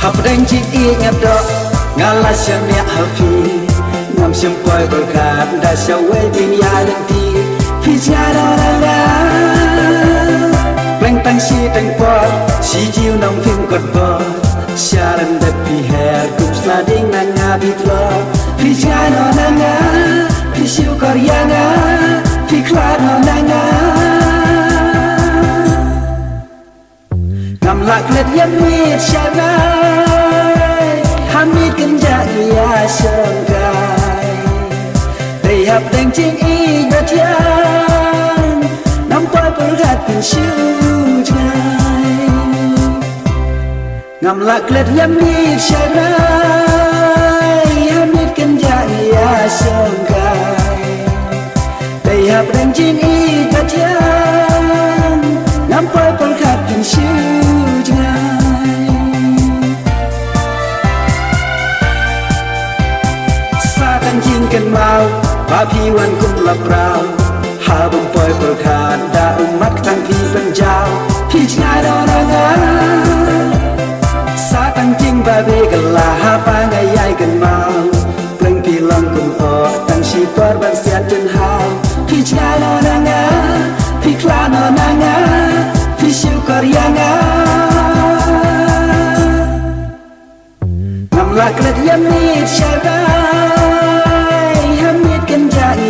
Hấp đánh chiếc y ngập đỏ ngã lá xem nhẹ hợp phi ngắm xem quay bờ gạt đã sao quay tin ya lên ti phi cha đó là lanh tăng si tăng qua si chiều nông phim quật bò xa lần đẹp phi hè cũng xa đinh nàng ngà bịt lo phi cha đó nàng ngà phi siêu cỏ ya ngà phi khla đó nàng ngà ngắm lạc lết yếm mít xa gai hamid kinh dạ ya sơn gai đầy hấp đánh chiếc y ngất yang nắm quay bờ gạt tình siêu trai ngắm lạc lết yếm mít xa gai hamid kinh dạ ya sơn gai đầy hấp đánh chiếc y ngất yang nắm quay bờ gạt tình siêuกันมาพาพี่วันกุมลับราวหาบุญปล่อยประคาดดาอุมัดทั้งพี่เป็นเจ้าพี่ชายดอนงาสาตั้งจริงบาเบกันลาหาปาไงใหญ่กันมาเปล่งพี่ลองกุมออกตั้งชีตัวบันเสียจนหาวพี่ชายดอนงาพี่คลานอนงาพี่ชิวกอริยังาน้ำลากระเทียมนิดใช่ไหม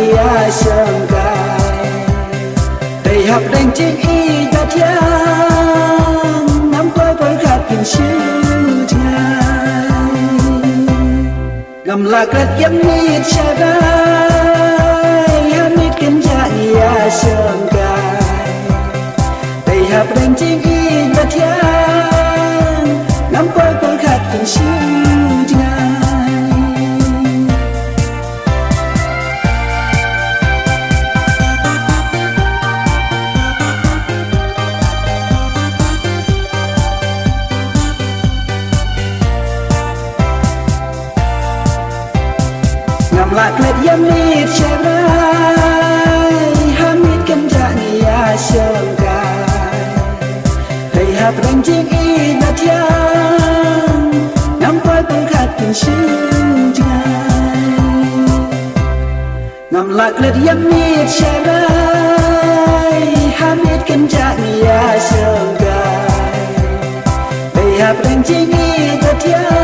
ya sơn gai đầy hấp đánh chiếc y đã thiang nắm quay với gạt hình siêu trai ngầm lạc gạt yếm mít xa gai hấp mít kinh dạ ya sơn gai đầy hấp đánh chiếc y đã thiang nắm quay với gạt hình siêu trai lạc lết yếm mít xa gai hamid kinh dạ ya sơn gai đầy hấp đánh chiếc y đã thiang nắm quay bờ gạt tình siêu trai ngắm lạc lết yếm mít xa gai hamid kinh dạ ya sơn gai đầy hấp đánh chiếc y đã thiang